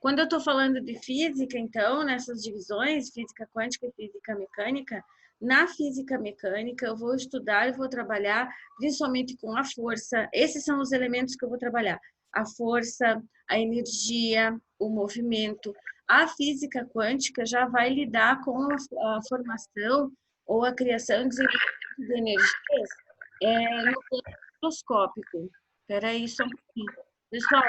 Quando eu estou falando de física, então, nessas divisões, física quântica e física mecânica, na física mecânica eu vou estudar e vou trabalhar principalmente com a força. Esses são os elementos que eu vou trabalhar: a força, a energia, o movimento. A física quântica já vai lidar com a formação ou a criação e desenvolvimento de energias no plano microscópico. Espera aí só um pouquinho. Pessoal,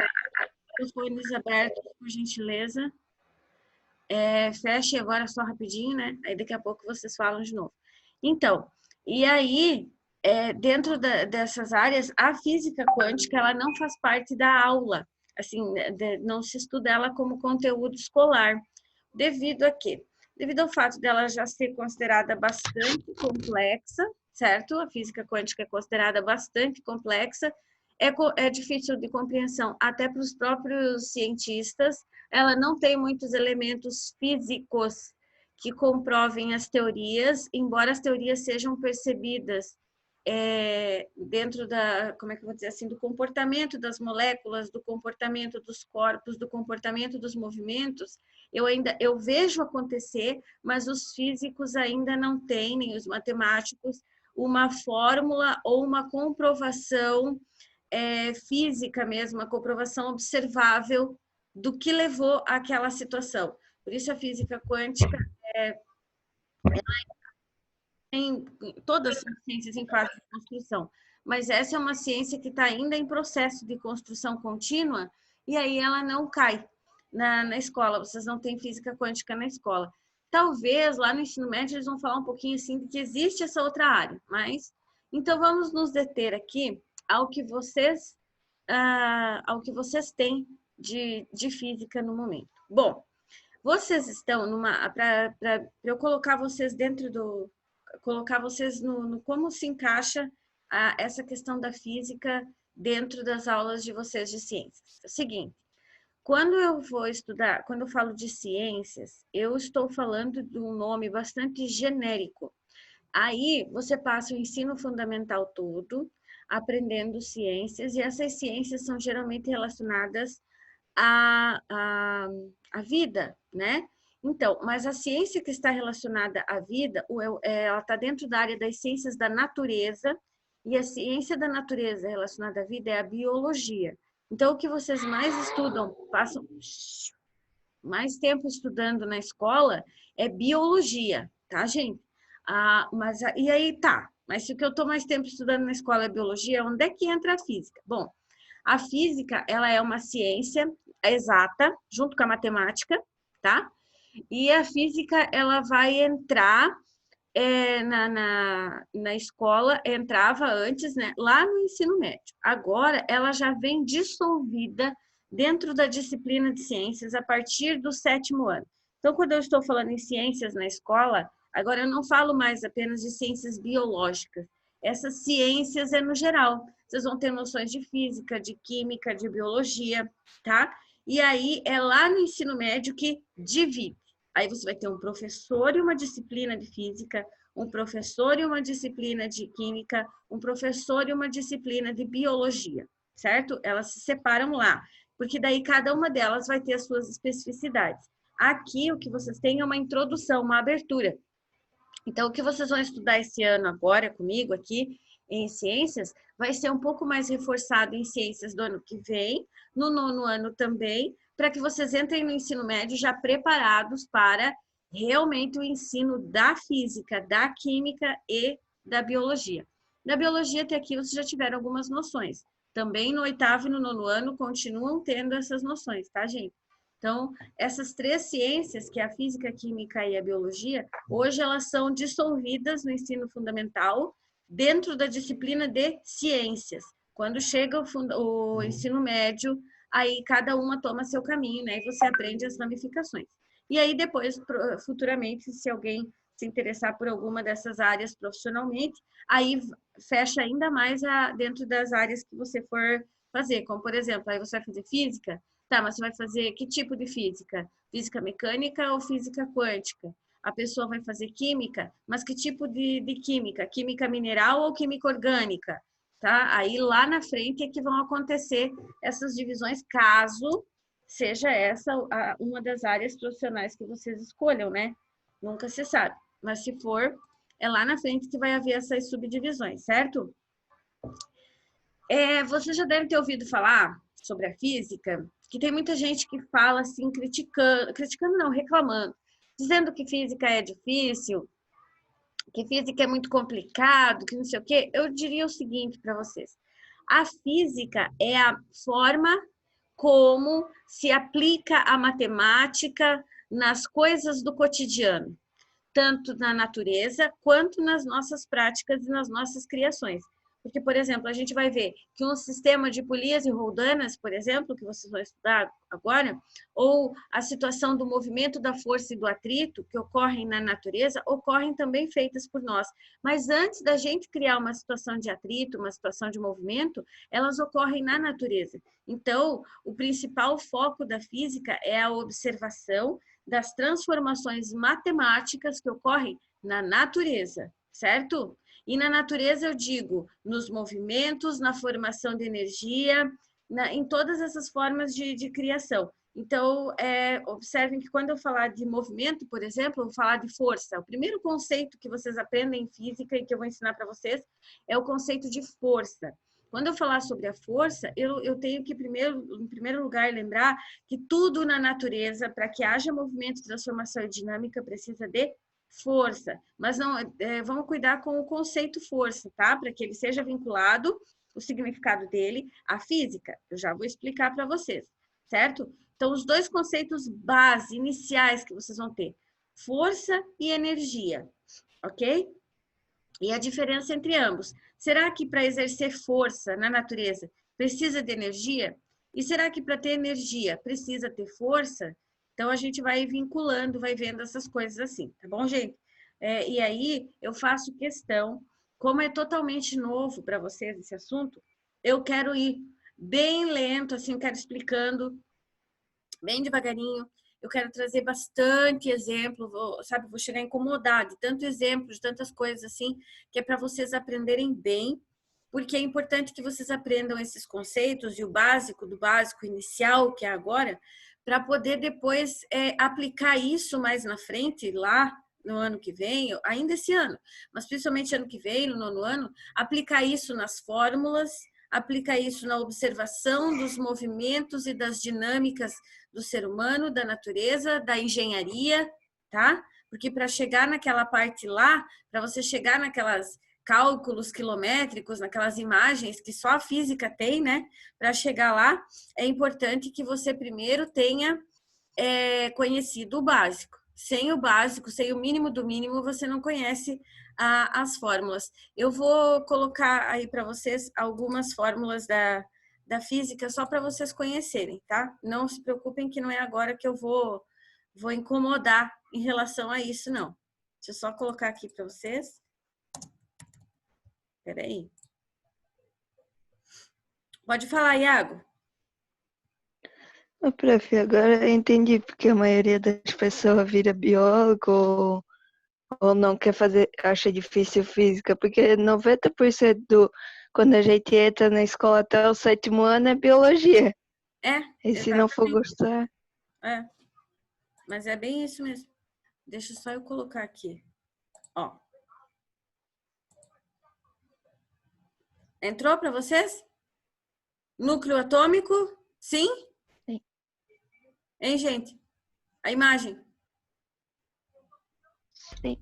microfones abertos, por gentileza. Feche agora só rapidinho, né? Aí daqui a pouco vocês falam de novo. Então, e aí, dentro dessas áreas, a física quântica, ela não faz parte da aula. Assim, não se estuda ela como conteúdo escolar. Devido a quê? Devido ao fato dela já ser considerada bastante complexa, certo? A física quântica é considerada bastante complexa, é difícil de compreensão até para os próprios cientistas. Ela não tem muitos elementos físicos que comprovem as teorias, embora as teorias sejam percebidas dentro da, como é que eu vou dizer assim, do comportamento das moléculas, do comportamento dos corpos, do comportamento dos movimentos. Eu vejo acontecer, mas os físicos ainda não têm, nem os matemáticos, uma fórmula ou uma comprovação física mesmo, uma comprovação observável do que levou àquela situação. Por isso a física quântica tem todas as ciências em fase de construção, mas essa é uma ciência que está ainda em processo de construção contínua, e aí ela não cai na escola. Vocês não têm física quântica na escola. Talvez lá no ensino médio eles vão falar um pouquinho assim de que existe essa outra área, mas então vamos nos deter aqui ao que vocês têm de física no momento. Bom, vocês estão para eu colocar vocês dentro do, colocar vocês no como se encaixa essa questão da física dentro das aulas de vocês de ciências. É o seguinte, quando eu vou estudar, quando eu falo de ciências, eu estou falando de um nome bastante genérico. Aí você passa o ensino fundamental todo, aprendendo ciências, e essas ciências são geralmente relacionadas à vida, né? Então, mas a ciência que está relacionada à vida, ela está dentro da área das ciências da natureza, e a ciência da natureza relacionada à vida é a biologia. Então, o que vocês mais estudam, passam mais tempo estudando na escola, é biologia, tá, gente? E aí tá, mas se o que eu estou mais tempo estudando na escola é biologia, onde é que entra a física? Bom, a física, ela é uma ciência exata, junto com a matemática, tá? E a física, ela vai entrar na escola, entrava antes, né, lá no ensino médio. Agora, ela já vem dissolvida dentro da disciplina de ciências a partir do 7º ano. Então, quando eu estou falando em ciências na escola, agora eu não falo mais apenas de ciências biológicas. Essas ciências é no geral. Vocês vão ter noções de física, de química, de biologia, tá? E aí é lá no ensino médio que divide. Aí você vai ter um professor e uma disciplina de física, um professor e uma disciplina de química, um professor e uma disciplina de biologia, certo? Elas se separam lá, porque daí cada uma delas vai ter as suas especificidades. Aqui o que vocês têm é uma introdução, uma abertura. Então, o que vocês vão estudar esse ano agora comigo aqui em ciências vai ser um pouco mais reforçado em ciências do ano que vem, no 9º ano também, para que vocês entrem no ensino médio já preparados para realmente o ensino da física, da química e da biologia. Na biologia, até aqui, vocês já tiveram algumas noções. Também no 8º e no 9º ano continuam tendo essas noções, tá, gente? Então, essas 3 ciências, que é a física, a química e a biologia, hoje elas são dissolvidas no ensino fundamental dentro da disciplina de ciências. Quando chega o ensino médio, aí cada uma toma seu caminho, né? E você aprende as ramificações. E aí depois, futuramente, se alguém se interessar por alguma dessas áreas profissionalmente, aí fecha ainda mais dentro das áreas que você for fazer. Como, por exemplo, aí você vai fazer física, tá, mas você vai fazer que tipo de física? Física mecânica ou física quântica? A pessoa vai fazer química, mas que tipo de química? Química mineral ou química orgânica? Tá? Aí lá na frente é que vão acontecer essas divisões, caso seja essa uma das áreas profissionais que vocês escolham, né? Nunca se sabe. Mas se for, é lá na frente que vai haver essas subdivisões, certo? Você já deve ter ouvido falar sobre a física, que tem muita gente que fala assim, criticando não, reclamando, dizendo que física é difícil, que física é muito complicado, que não sei o quê. Eu diria o seguinte para vocês: a física é a forma como se aplica a matemática nas coisas do cotidiano, tanto na natureza quanto nas nossas práticas e nas nossas criações. Porque, por exemplo, a gente vai ver que um sistema de polias e roldanas, por exemplo, que vocês vão estudar agora, ou a situação do movimento da força e do atrito, que ocorrem na natureza, ocorrem também feitas por nós. Mas antes da gente criar uma situação de atrito, uma situação de movimento, elas ocorrem na natureza. Então, o principal foco da física é a observação das transformações matemáticas que ocorrem na natureza, certo? E na natureza eu digo nos movimentos, na formação de energia, em todas essas formas de criação. Então, observem que quando eu falar de movimento, por exemplo, eu vou falar de força. O primeiro conceito que vocês aprendem em física e que eu vou ensinar para vocês é o conceito de força. Quando eu falar sobre a força, eu tenho que, em primeiro lugar, lembrar que tudo na natureza, para que haja movimento, transformação e dinâmica, precisa de força. Mas não, vamos cuidar com o conceito força, tá? Para que ele seja vinculado, o significado dele, à física. Eu já vou explicar para vocês, certo? Então, os dois conceitos base, iniciais que vocês vão ter: força e energia, ok? E a diferença entre ambos. Será que para exercer força na natureza precisa de energia? E será que para ter energia precisa ter força? Então a gente vai vinculando, vai vendo essas coisas assim, tá bom, gente? E aí eu faço questão, como é totalmente novo para vocês esse assunto, eu quero ir bem lento, assim, eu quero explicando bem devagarinho. Eu quero trazer bastante exemplo, vou chegar a incomodar de tanto exemplo, de tantas coisas assim, que é para vocês aprenderem bem, porque é importante que vocês aprendam esses conceitos e o básico do básico inicial, que é agora, para poder depois aplicar isso mais na frente, lá no ano que vem, ainda esse ano, mas principalmente ano que vem, no nono ano, aplicar isso nas fórmulas, aplicar isso na observação dos movimentos e das dinâmicas do ser humano, da natureza, da engenharia, tá? Porque para chegar naquela parte lá, para você chegar naquelas cálculos quilométricos, naquelas imagens que só a física tem, né? Para chegar lá, é importante que você primeiro tenha conhecido o básico. Sem o básico, sem o mínimo do mínimo, você não conhece as fórmulas. Eu vou colocar aí para vocês algumas fórmulas da física só para vocês conhecerem, tá? Não se preocupem que não é agora que eu vou incomodar em relação a isso, não. Deixa eu só colocar aqui para vocês. Espera aí. Pode falar, Iago. Prof, agora eu entendi porque a maioria das pessoas vira biólogo ou não quer fazer, acha difícil física, porque 90% quando a gente entra na escola até o 7º ano é biologia. E se não for gostar... Mas é bem isso mesmo. Deixa só eu colocar aqui. Ó. Entrou para vocês? Núcleo atômico? Sim? Sim. Hein, gente? A imagem? Sim.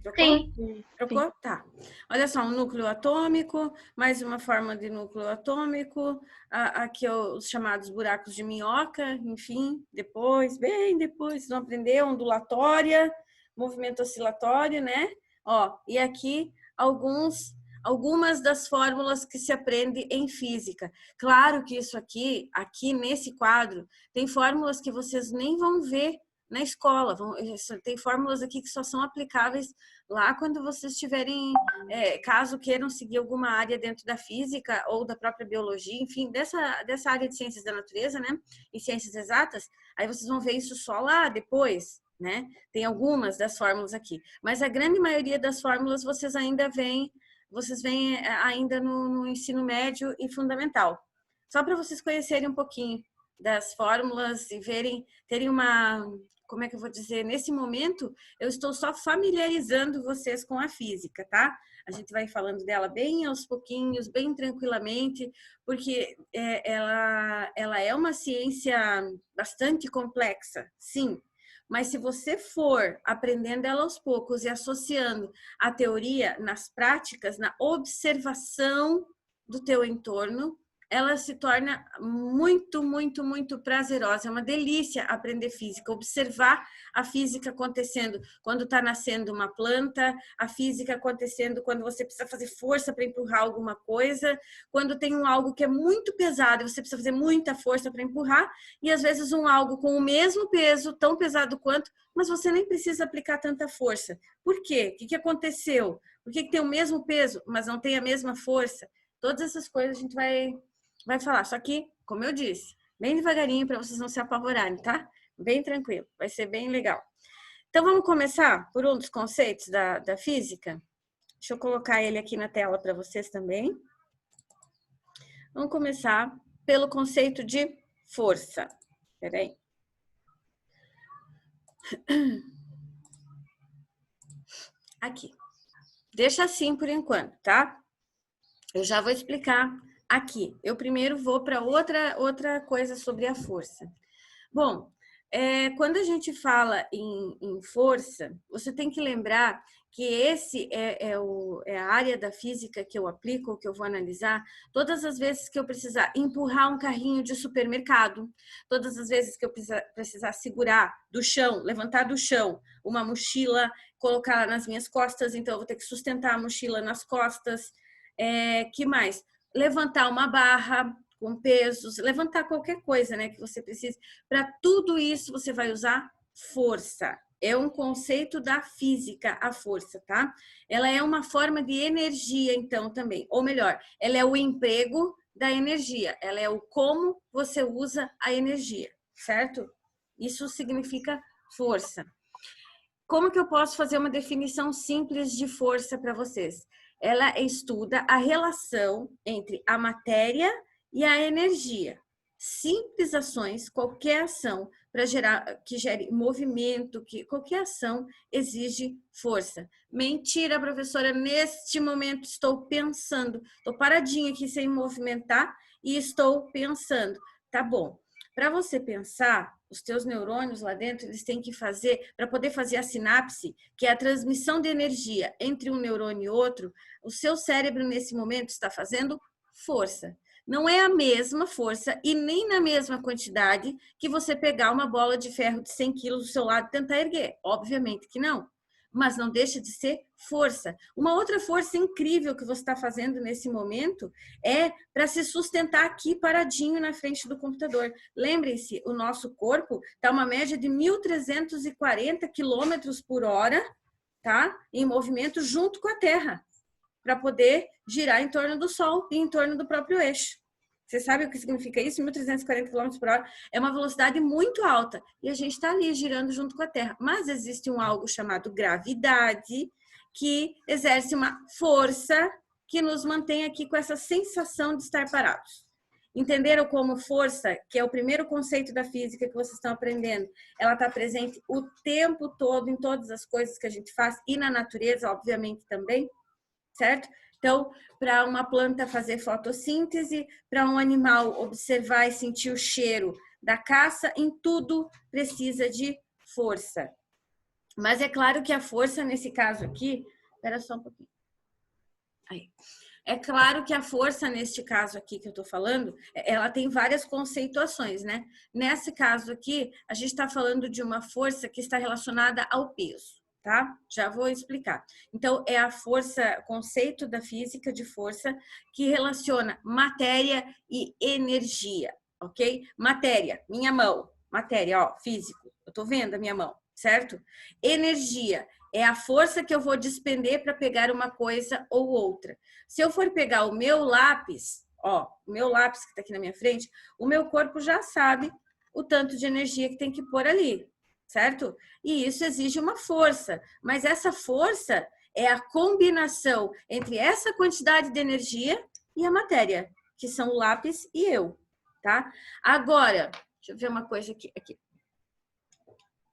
Trocou? Sim. Trocou? Sim. Tá. Olha só, um núcleo atômico, mais uma forma de núcleo atômico, aqui os chamados buracos de minhoca, enfim, bem depois, vocês vão aprender ondulatória, movimento oscilatório, né? Ó, e aqui algumas das fórmulas que se aprende em física. Claro que isso aqui nesse quadro, tem fórmulas que vocês nem vão ver na escola. Tem fórmulas aqui que só são aplicáveis lá quando vocês tiverem, caso queiram seguir alguma área dentro da física ou da própria biologia, enfim, dessa área de ciências da natureza, né? E ciências exatas, aí vocês vão ver isso só lá depois, né? Tem algumas das fórmulas aqui, mas a grande maioria das fórmulas vocês veem ainda no ensino médio e fundamental. Só para vocês conhecerem um pouquinho das fórmulas e terem uma, como é que eu vou dizer, nesse momento eu estou só familiarizando vocês com a física, tá? A gente vai falando dela bem aos pouquinhos, bem tranquilamente, porque ela é uma ciência bastante complexa, sim. Mas se você for aprendendo ela aos poucos e associando a teoria nas práticas, na observação do teu entorno, ela se torna muito, muito, muito prazerosa. É uma delícia aprender física, observar a física acontecendo quando está nascendo uma planta, a física acontecendo quando você precisa fazer força para empurrar alguma coisa, quando tem algo que é muito pesado e você precisa fazer muita força para empurrar, e às vezes algo com o mesmo peso, tão pesado quanto, mas você nem precisa aplicar tanta força. Por quê? O que aconteceu? Por que tem o mesmo peso, mas não tem a mesma força? Todas essas coisas a gente vai falar, só que, como eu disse, bem devagarinho para vocês não se apavorarem, tá? Bem tranquilo, vai ser bem legal. Então, vamos começar por um dos conceitos da física? Deixa eu colocar ele aqui na tela para vocês também. Vamos começar pelo conceito de força. Espera aí. Aqui. Deixa assim por enquanto, tá? Eu já vou explicar aqui. Eu primeiro vou para outra coisa sobre a força. Bom, quando a gente fala em força, você tem que lembrar que esse é a área da física que eu aplico, que eu vou analisar, todas as vezes que eu precisar empurrar um carrinho de supermercado, todas as vezes que eu precisar segurar do chão, levantar do chão uma mochila, colocar nas minhas costas, então eu vou ter que sustentar a mochila nas costas. Que mais? Levantar uma barra com pesos, levantar qualquer coisa, né, que você precise. Para tudo isso você vai usar força. É um conceito da física, a força, tá? Ela é uma forma de energia, então, também. Ou melhor, ela é o emprego da energia. Ela é o como você usa a energia, certo? Isso significa força. Como que eu posso fazer uma definição simples de força para vocês? Ela estuda a relação entre a matéria e a energia. Simples ações, qualquer ação que gere movimento, qualquer ação exige força. Mentira, professora, neste momento estou pensando, estou paradinha aqui sem movimentar e estou pensando. Tá bom. Para você pensar, os teus neurônios lá dentro, eles têm que fazer, para poder fazer a sinapse, que é a transmissão de energia entre um neurônio e outro, o seu cérebro nesse momento está fazendo força. Não é a mesma força e nem na mesma quantidade que você pegar uma bola de ferro de 100 quilos do seu lado e tentar erguer. Obviamente que não. Mas não deixa de ser força. Uma outra força incrível que você está fazendo nesse momento é para se sustentar aqui paradinho na frente do computador. Lembrem-se, o nosso corpo está uma média de 1.340 quilômetros por hora, tá? Em movimento junto com a Terra, para poder girar em torno do Sol e em torno do próprio eixo. Você sabe o que significa isso? 1.340 km por hora é uma velocidade muito alta e a gente está ali girando junto com a Terra. Mas existe algo chamado gravidade que exerce uma força que nos mantém aqui com essa sensação de estar parados. Entenderam como força, que é o primeiro conceito da física que vocês estão aprendendo, ela está presente o tempo todo em todas as coisas que a gente faz e na natureza, obviamente, também, certo? Então, para uma planta fazer fotossíntese, para um animal observar e sentir o cheiro da caça, em tudo precisa de força. Mas é claro que a força nesse caso aqui, espera só um pouquinho. Aí. É claro que a força neste caso aqui que eu tô falando, ela tem várias conceituações, né? Nesse caso aqui, a gente está falando de uma força que está relacionada ao peso. Tá? Já vou explicar. Então, é a força, conceito da física de força que relaciona matéria e energia, ok? Matéria, minha mão, matéria, ó, físico, eu tô vendo a minha mão, certo? Energia é a força que eu vou despender para pegar uma coisa ou outra. Se eu for pegar o meu lápis, ó, o meu lápis que tá aqui na minha frente, o meu corpo já sabe o tanto de energia que tem que pôr ali, certo? E isso exige uma força, mas essa força é a combinação entre essa quantidade de energia e a matéria, que são o lápis e eu, tá? Agora, eu ver uma coisa aqui.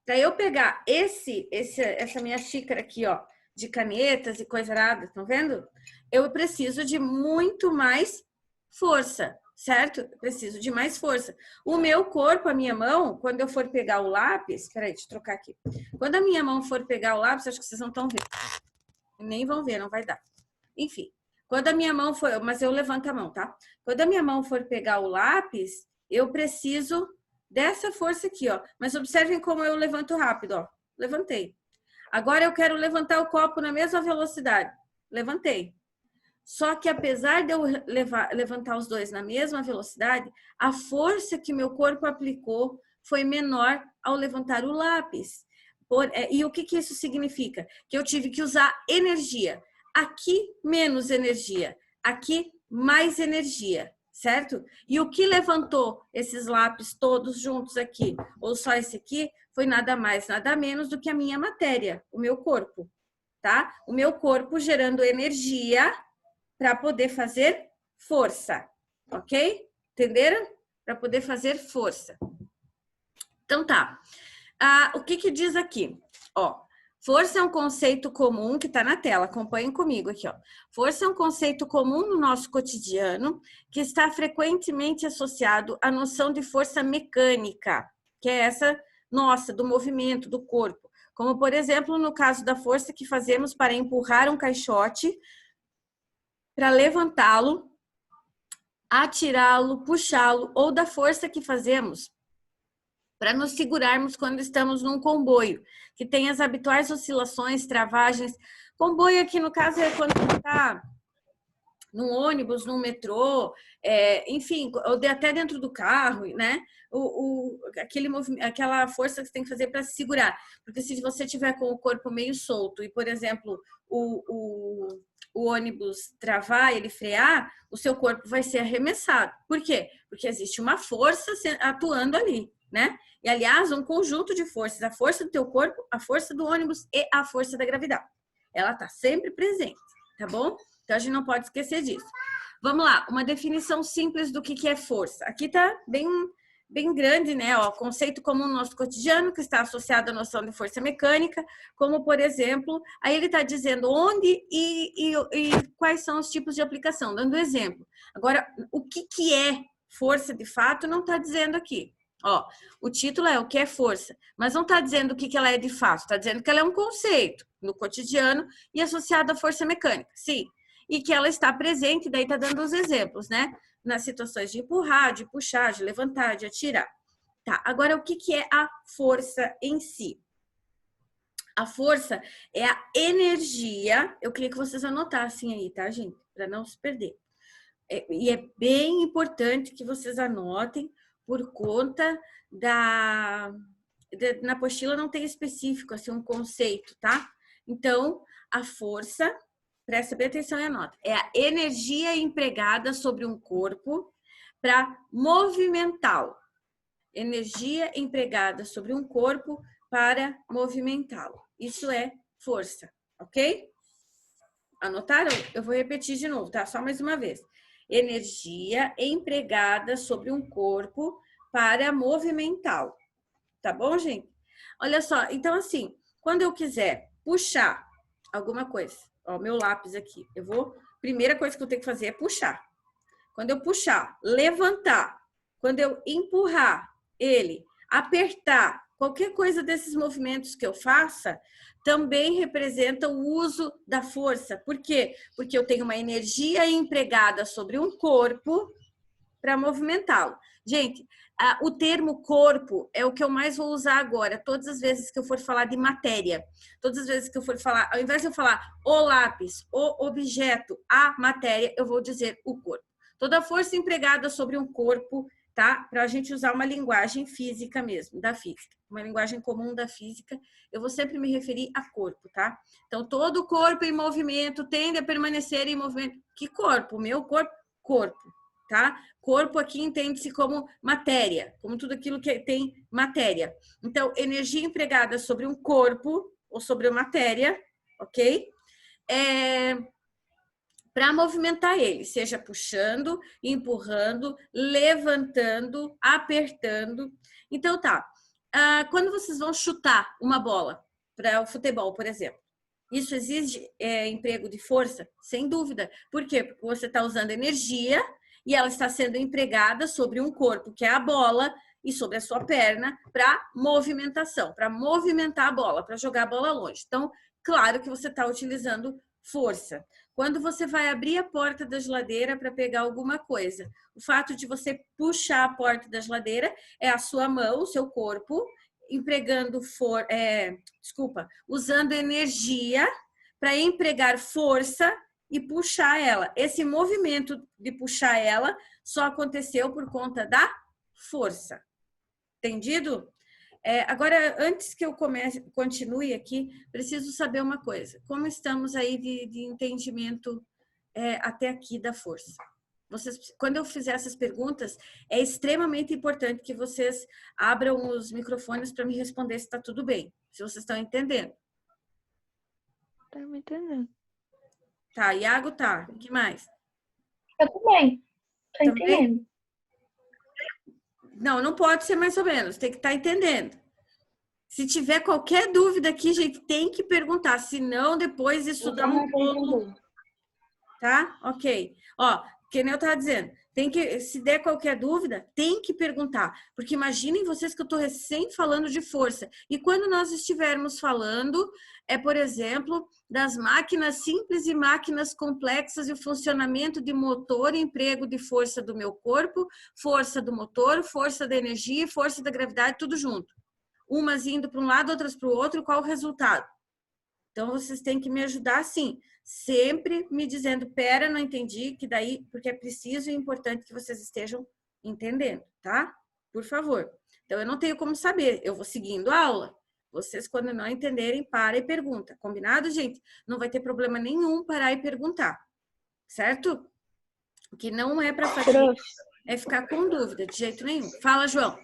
Para eu pegar essa minha xícara aqui, ó, de canetas e coisa nada, estão vendo? Eu preciso de muito mais força, certo? Eu preciso de mais força. O meu corpo, a minha mão, quando eu for pegar o lápis, peraí, deixa eu trocar aqui. Quando a minha mão for pegar o lápis, acho que vocês não estão vendo. Nem vão ver, não vai dar. Enfim, quando a minha mão for, mas eu levanto a mão, tá? Quando a minha mão for pegar o lápis, eu preciso dessa força aqui, ó. Mas observem como eu levanto rápido, ó. Levantei. Agora eu quero levantar o copo na mesma velocidade. Levantei. Só que apesar de eu levantar os dois na mesma velocidade, a força que meu corpo aplicou foi menor ao levantar o lápis. E o que isso significa? Que eu tive que usar energia. Aqui, menos energia. Aqui, mais energia, certo? E o que levantou esses lápis todos juntos aqui, ou só esse aqui, foi nada mais, nada menos do que a minha matéria, o meu corpo, tá? O meu corpo gerando energia para poder fazer força, ok? Entenderam? Para poder fazer força. Então tá. O que diz aqui? Ó, força é um conceito comum que está na tela, acompanhem comigo aqui, ó. Força é um conceito comum no nosso cotidiano que está frequentemente associado à noção de força mecânica, que é essa nossa, do movimento do corpo. Como, por exemplo, no caso da força que fazemos para empurrar um caixote, para levantá-lo, atirá-lo, puxá-lo, ou da força que fazemos para nos segurarmos quando estamos num comboio, que tem as habituais oscilações, travagens. Comboio aqui, no caso, é quando está num ônibus, num metrô, enfim, ou até dentro do carro, né? Aquela força que você tem que fazer para se segurar. Porque se você tiver com o corpo meio solto e, por exemplo, o ônibus travar, ele frear, o seu corpo vai ser arremessado. Por quê? Porque existe uma força atuando ali, né? E, aliás, um conjunto de forças, a força do teu corpo, a força do ônibus e a força da gravidade. Ela está sempre presente, tá bom? Então, a gente não pode esquecer disso. Vamos lá, uma definição simples do que é força. Aqui tá bem grande, né? Ó, conceito comum no nosso cotidiano, que está associado à noção de força mecânica, como, por exemplo, aí ele está dizendo onde e quais são os tipos de aplicação, dando exemplo. Agora, o que é força de fato, não está dizendo aqui. Ó, o título é o que é força, mas não está dizendo o que ela é de fato, está dizendo que ela é um conceito no cotidiano e associado à força mecânica, sim. E que ela está presente, daí está dando os exemplos, né? Nas situações de empurrar, de puxar, de levantar, de atirar. Tá, agora o que é a força em si? A força é a energia, eu queria que vocês anotassem aí, tá, gente? Para não se perder. E é bem importante que vocês anotem, por conta na apostila não tem específico, assim, um conceito, tá? Então, a força, presta bem atenção e anota, é a energia empregada sobre um corpo para movimentá-lo. Energia empregada sobre um corpo para movimentá-lo. Isso é força, ok? Anotaram? Eu vou repetir de novo, tá? Só mais uma vez. Energia empregada sobre um corpo para movimentá-lo. Tá bom, gente? Olha só, então assim, quando eu quiser puxar alguma coisa, ó, meu lápis aqui, primeira coisa que eu tenho que fazer é puxar. Quando eu puxar, levantar, quando eu empurrar ele, apertar, qualquer coisa desses movimentos que eu faça, também representa o uso da força. Por quê? Porque eu tenho uma energia empregada sobre um corpo para movimentá-lo. Gente, o termo corpo é o que eu mais vou usar agora, todas as vezes que eu for falar de matéria. Todas as vezes que eu for falar, ao invés de eu falar o lápis, o objeto, a matéria, eu vou dizer o corpo. Toda força empregada sobre um corpo, tá? Para a gente usar uma linguagem física mesmo, da física. Uma linguagem comum da física, eu vou sempre me referir a corpo, tá? Então, todo corpo em movimento tende a permanecer em movimento. Que corpo? Meu corpo? Corpo, tá? Corpo aqui entende-se como matéria, como tudo aquilo que tem matéria. Então, energia empregada sobre um corpo ou sobre a matéria, ok? para movimentar ele, seja puxando, empurrando, levantando, apertando. Então tá, quando vocês vão chutar uma bola para o futebol, por exemplo, isso exige emprego de força? Sem dúvida. Por quê? Porque você está usando energia e ela está sendo empregada sobre um corpo, que é a bola, e sobre a sua perna, para movimentação, para movimentar a bola, para jogar a bola longe. Então, claro que você está utilizando força. Quando você vai abrir a porta da geladeira para pegar alguma coisa, o fato de você puxar a porta da geladeira é a sua mão, o seu corpo, usando energia para empregar força e puxar ela. Esse movimento de puxar ela só aconteceu por conta da força. Entendido? Agora, antes que eu continue aqui, preciso saber uma coisa. Como estamos aí de entendimento até aqui da força? Quando eu fizer essas perguntas, é extremamente importante que vocês abram os microfones para me responder se está tudo bem, se vocês estão entendendo. Tá me entendendo. Tá, Iago tá. O que mais? Eu também. Tô entendendo. Não pode ser mais ou menos, tem que estar entendendo. Se tiver qualquer dúvida aqui, gente, tem que perguntar, senão depois isso dá um bolo. Tá? Ok. Ó, que nem eu estava dizendo, se der qualquer dúvida, tem que perguntar. Porque imaginem vocês que eu estou recém falando de força. E quando nós estivermos falando, por exemplo, das máquinas simples e máquinas complexas e o funcionamento de motor e emprego de força do meu corpo, força do motor, força da energia, força da gravidade, tudo junto. Umas indo para um lado, outras para o outro, qual o resultado? Então, vocês têm que me ajudar, sim, sempre me dizendo, pera, não entendi, que daí, porque é preciso e importante que vocês estejam entendendo, tá? Por favor. Então, eu não tenho como saber, eu vou seguindo a aula. Vocês, quando não entenderem, para e pergunta. Combinado, gente? Não vai ter problema nenhum parar e perguntar, certo? O que não é para fazer é ficar com dúvida, de jeito nenhum. Fala, João.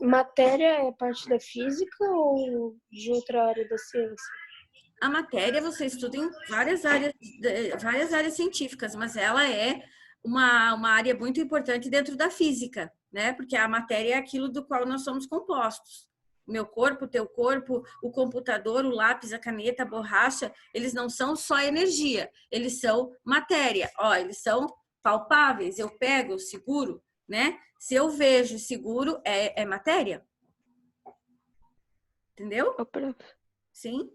Matéria é parte da física ou de outra área da ciência? A matéria você estuda em várias áreas científicas, mas ela é uma área muito importante dentro da física, né? Porque a matéria é aquilo do qual nós somos compostos. O meu corpo, o teu corpo, o computador, o lápis, a caneta, a borracha, eles não são só energia, eles são matéria. Ó, eles são palpáveis, eu pego, seguro, né? Se eu vejo seguro, é matéria. Entendeu? Ô, prof. Sim.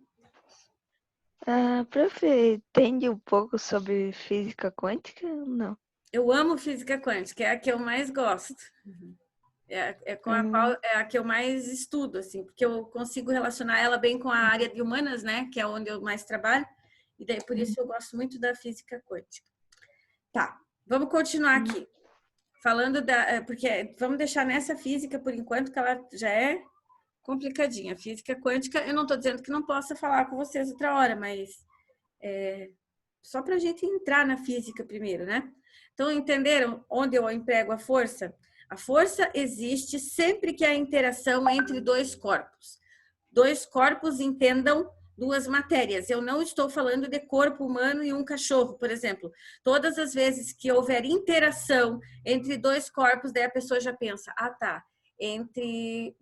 Prof, entende um pouco sobre física quântica ou não? Eu amo física quântica, é a que eu mais gosto. Com a qual é a que eu mais estudo, assim, porque eu consigo relacionar ela bem com a área de humanas, né? Que é onde eu mais trabalho. E daí, por isso, eu gosto muito da física quântica. Tá, vamos continuar aqui. Falando porque vamos deixar nessa física por enquanto, que ela já é complicadinha. Física quântica, eu não estou dizendo que não possa falar com vocês outra hora, mas só para a gente entrar na física primeiro, né? Então, entenderam onde eu emprego a força? A força existe sempre que há interação entre dois corpos. Dois corpos, entendam, duas matérias. Eu não estou falando de corpo humano e um cachorro, por exemplo. Todas as vezes que houver interação entre dois corpos, daí a pessoa já pensa, tá, entre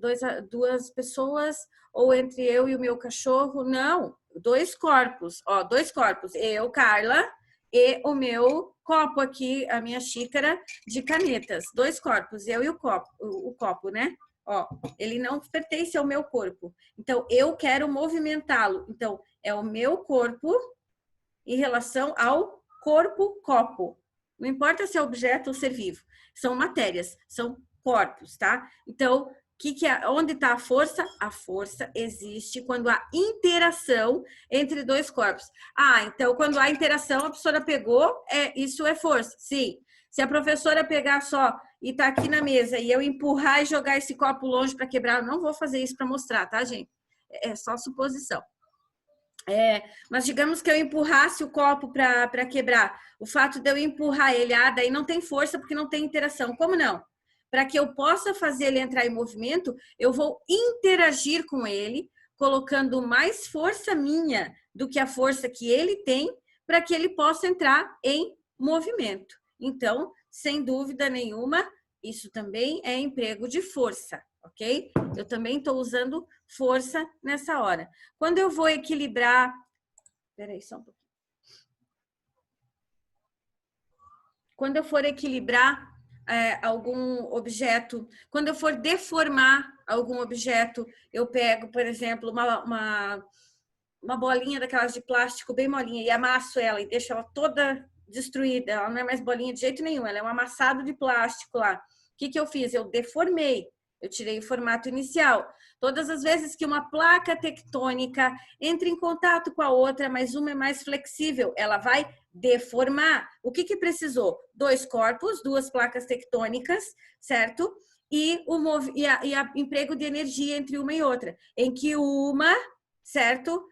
duas pessoas ou entre eu e o meu cachorro. Não, dois corpos, dois corpos. Eu, Carla, e o meu copo aqui, a minha xícara de canetas. Dois corpos, eu e o copo, né? Ele não pertence ao meu corpo. Então, eu quero movimentá-lo. Então, é o meu corpo em relação ao corpo-copo. Não importa se é objeto ou ser vivo. São matérias, são corpos, tá? Então, onde está a força? A força existe quando há interação entre dois corpos. Então, quando há interação, a professora pegou, isso é força. Sim. Se a professora pegar só e tá aqui na mesa e eu empurrar e jogar esse copo longe para quebrar, eu não vou fazer isso para mostrar, tá, gente? É só suposição. Mas digamos que eu empurrasse o copo para quebrar. O fato de eu empurrar ele, daí não tem força porque não tem interação. Como não? Para que eu possa fazer ele entrar em movimento, eu vou interagir com ele, colocando mais força minha do que a força que ele tem, para que ele possa entrar em movimento. Então, sem dúvida nenhuma, isso também é emprego de força, ok? Eu também estou usando força nessa hora. Quando eu vou equilibrar... Espera aí só um pouquinho. Quando eu for equilibrar algum objeto, quando eu for deformar algum objeto, eu pego, por exemplo, uma bolinha daquelas de plástico bem molinha e amasso ela e deixo ela toda destruída. Ela não é mais bolinha de jeito nenhum, ela é um amassado de plástico lá. O que eu fiz? Eu deformei. Eu tirei o formato inicial. Todas as vezes que uma placa tectônica entra em contato com a outra, mas uma é mais flexível, ela vai deformar. O que precisou? 2 corpos, 2 placas tectônicas, certo? E o emprego de energia entre uma e outra, em que uma, certo?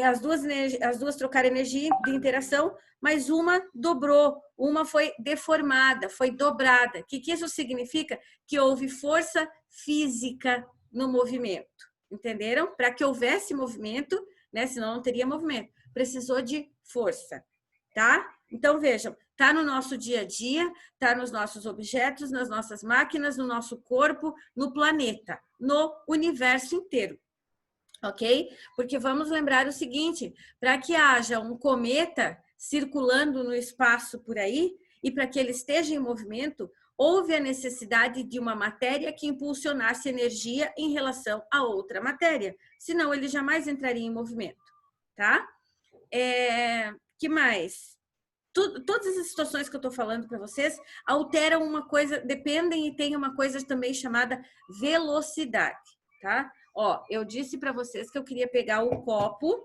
As duas trocaram energia de interação, mas uma dobrou, uma foi deformada, foi dobrada. O que isso significa? Que houve força física no movimento, entenderam? Para que houvesse movimento, né? Senão não teria movimento. Precisou de força, tá? Então, vejam, tá no nosso dia a dia, tá nos nossos objetos, nas nossas máquinas, no nosso corpo, no planeta, no universo inteiro. Ok? Porque vamos lembrar o seguinte, para que haja um cometa circulando no espaço por aí, e para que ele esteja em movimento, houve a necessidade de uma matéria que impulsionasse energia em relação a outra matéria, senão ele jamais entraria em movimento, tá? Que mais? Todas essas situações que eu estou falando para vocês alteram uma coisa, dependem e tem uma coisa também chamada velocidade, tá? Ó, eu disse para vocês que eu queria pegar o copo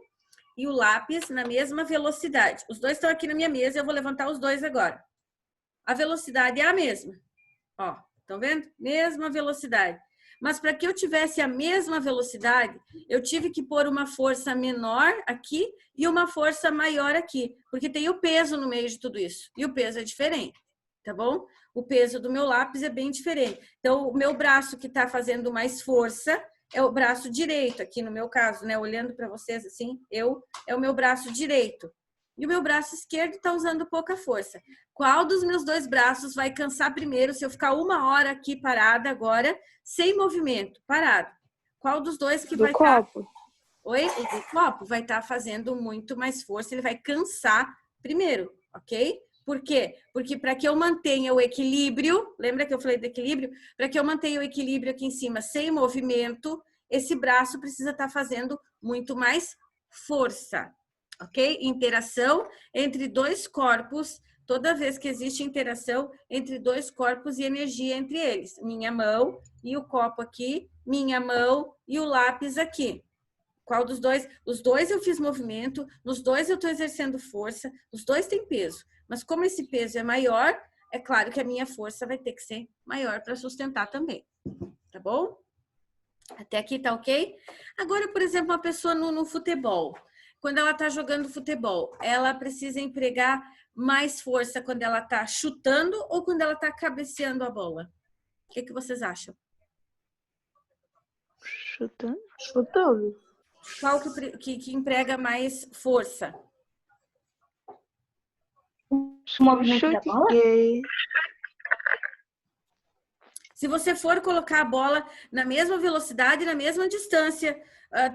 e o lápis na mesma velocidade. Os dois estão aqui na minha mesa, eu vou levantar os dois agora. A velocidade é a mesma. Ó, estão vendo? Mesma velocidade. Mas para que eu tivesse a mesma velocidade, eu tive que pôr uma força menor aqui e uma força maior aqui, porque tem o peso no meio de tudo isso. E o peso é diferente, tá bom? O peso do meu lápis é bem diferente. Então, o meu braço que está fazendo mais força é o braço direito, aqui no meu caso, né? Olhando para vocês assim, é o meu braço direito. E o meu braço esquerdo está usando pouca força. Qual dos meus 2 braços vai cansar primeiro se eu ficar 1 hora aqui parada agora, sem movimento, parado? Qual dos dois que vai estar... Oi? O do copo vai estar fazendo muito mais força, ele vai cansar primeiro, ok? Por quê? Porque para que eu mantenha o equilíbrio, lembra que eu falei do equilíbrio? Para que eu mantenha o equilíbrio aqui em cima sem movimento, esse braço precisa estar fazendo muito mais força, ok? Interação entre 2 corpos, toda vez que existe interação entre 2 corpos e energia entre eles. Minha mão e o copo aqui, minha mão e o lápis aqui. Qual dos dois? Os dois eu fiz movimento, nos dois eu estou exercendo força, os dois têm peso. Mas como esse peso é maior, é claro que a minha força vai ter que ser maior para sustentar também. Tá bom? Até aqui tá ok? Agora, por exemplo, uma pessoa no futebol. Quando ela está jogando futebol, ela precisa empregar mais força quando ela está chutando ou quando ela está cabeceando a bola? O que vocês acham? Chutando. Chutando. Qual que emprega mais força? O movimento da bola? Se você for colocar a bola na mesma velocidade, na mesma distância,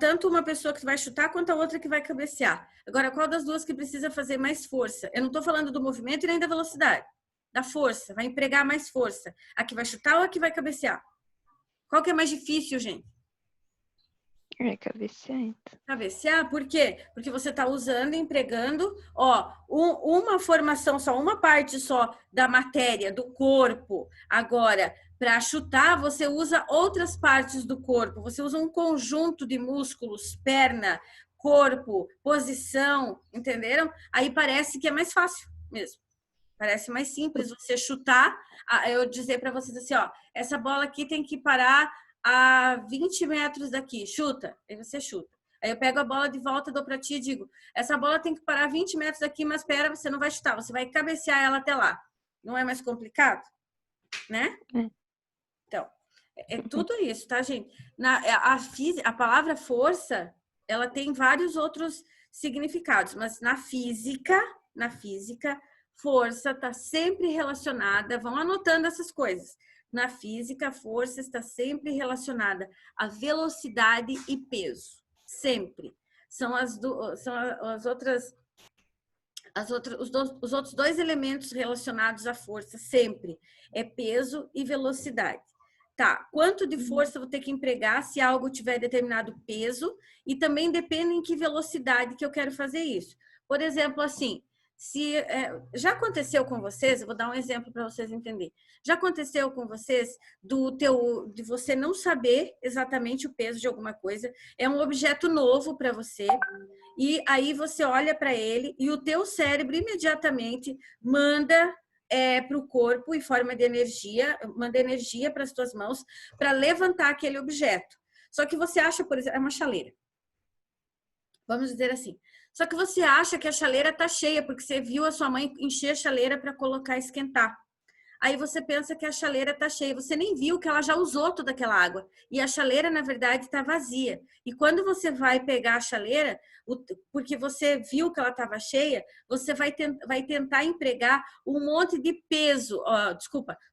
tanto uma pessoa que vai chutar quanto a outra que vai cabecear. Agora, qual das duas que precisa fazer mais força? Eu não estou falando do movimento e nem da velocidade. Da força, vai empregar mais força. A que vai chutar ou a que vai cabecear? Qual que é mais difícil, gente? Cabecear. Cabecear, por quê? Porque você está usando, empregando, ó, uma formação só, uma parte só da matéria, do corpo. Agora, para chutar, você usa outras partes do corpo. Você usa um conjunto de músculos, perna, corpo, posição, entenderam? Aí parece que é mais fácil mesmo. Parece mais simples você chutar. Eu dizer para vocês assim, ó, essa bola aqui tem que parar a 20 metros daqui, chuta. Aí você chuta. Aí eu pego a bola de volta, dou para ti e digo, essa bola tem que parar a 20 metros daqui, mas espera, você não vai chutar, você vai cabecear ela até lá. Não é mais complicado? Né? Então, é tudo isso, tá, gente? A palavra força, ela tem vários outros significados, mas na física, força está sempre relacionada, vão anotando essas coisas. Na física, a força está sempre relacionada a velocidade e peso, sempre. São os outros dois elementos relacionados à força, sempre. É peso e velocidade. Tá, quanto de força eu vou ter que empregar se algo tiver determinado peso e também depende em que velocidade que eu quero fazer isso. Por exemplo, assim, já aconteceu com vocês, eu vou dar um exemplo para vocês entenderem. Já aconteceu com vocês de você não saber exatamente o peso de alguma coisa, é um objeto novo para você, e aí você olha para ele e o teu cérebro imediatamente manda para o corpo em forma de energia, manda energia para as tuas mãos para levantar aquele objeto. Só que você acha, por exemplo, é uma chaleira. Vamos dizer assim. Só que você acha que a chaleira está cheia, porque você viu a sua mãe encher a chaleira para colocar e esquentar. Aí você pensa que a chaleira está cheia, você nem viu que ela já usou toda aquela água. E a chaleira, na verdade, está vazia. E quando você vai pegar a chaleira, porque você viu que ela estava cheia, você vai tentar empregar um monte de peso,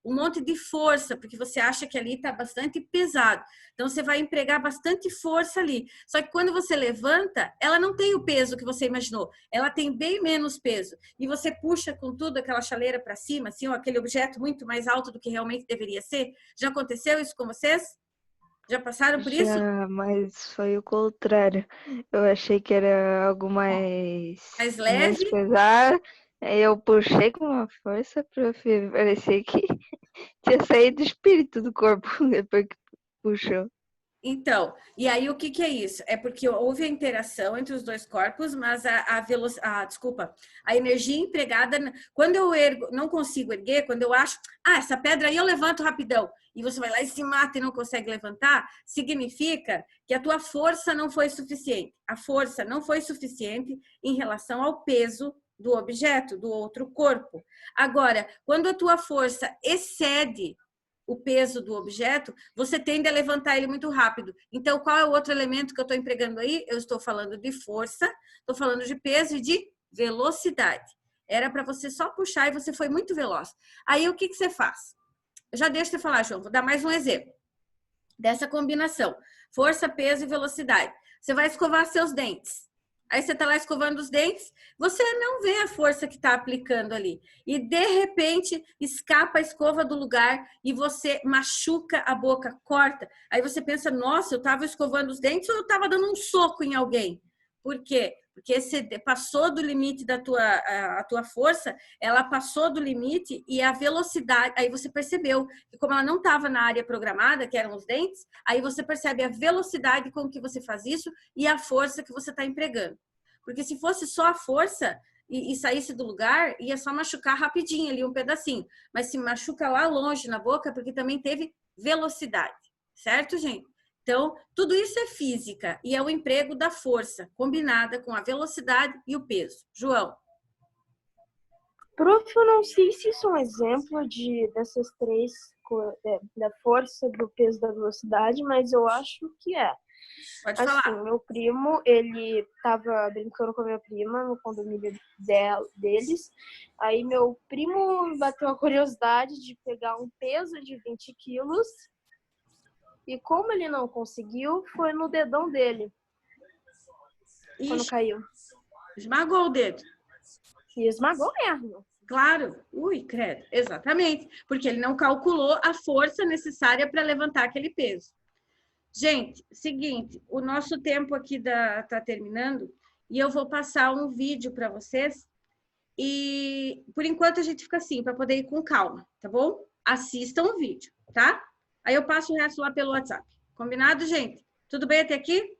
um monte de força, porque você acha que ali está bastante pesado. Então, você vai empregar bastante força ali. Só que quando você levanta, ela não tem o peso que você imaginou. Ela tem bem menos peso. E você puxa com tudo aquela chaleira para cima, assim, ou aquele objeto muito mais alto do que realmente deveria ser. Já aconteceu isso com vocês? Já passaram por isso? Já, mas foi o contrário. Eu achei que era algo mais leve? pesado. Aí eu puxei com uma força para parecer que tinha saído do espírito do corpo depois que puxou. Então, e aí o que é isso? É porque houve a interação entre os dois corpos, mas a energia empregada, quando eu não consigo erguer, quando eu acho, essa pedra aí eu levanto rapidão, e você vai lá e se mata e não consegue levantar, significa que a tua força não foi suficiente. A força não foi suficiente em relação ao peso do objeto, do outro corpo. Agora, quando a tua força excede o peso do objeto, você tende a levantar ele muito rápido. Então, qual é o outro elemento que eu estou empregando aí? Eu estou falando de força, estou falando de peso e de velocidade. Era para você só puxar e você foi muito veloz. Aí, o que você faz? Eu já deixo você falar, João, vou dar mais um exemplo dessa combinação. Força, peso e velocidade. Você vai escovar seus dentes. Aí você está lá escovando os dentes, você não vê a força que está aplicando ali. E, de repente, escapa a escova do lugar e você machuca a boca, corta. Aí você pensa, nossa, eu estava escovando os dentes ou eu estava dando um soco em alguém? Por quê? Porque você passou do limite da a tua força, ela passou do limite e a velocidade, aí você percebeu que como ela não estava na área programada, que eram os dentes, aí você percebe a velocidade com que você faz isso e a força que você está empregando. Porque se fosse só a força e saísse do lugar, ia só machucar rapidinho ali um pedacinho. Mas se machuca lá longe na boca, porque também teve velocidade. Certo, gente? Então, tudo isso é física e é o emprego da força, combinada com a velocidade e o peso. João. Prof, eu não sei se isso é um exemplo dessas três, da força, do peso, da velocidade, mas eu acho que é. Pode assim, falar. Meu primo, ele estava brincando com a minha prima no condomínio deles. Aí meu primo bateu a curiosidade de pegar um peso de 20 quilos. E como ele não conseguiu, foi no dedão dele. Quando caiu. Esmagou o dedo. E esmagou mesmo. Claro. Ui, credo. Exatamente. Porque ele não calculou a força necessária para levantar aquele peso. Gente, seguinte, o nosso tempo aqui tá terminando e eu vou passar um vídeo para vocês. E por enquanto a gente fica assim, para poder ir com calma, tá bom? Assistam o vídeo, tá? Aí eu passo o resto lá pelo WhatsApp. Combinado, gente? Tudo bem até aqui?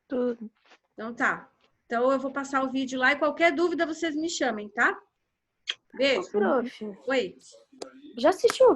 Tudo. Então tá. Então eu vou passar o vídeo lá e qualquer dúvida vocês me chamem, tá? Beijo. Prof. Oi. Já assistiu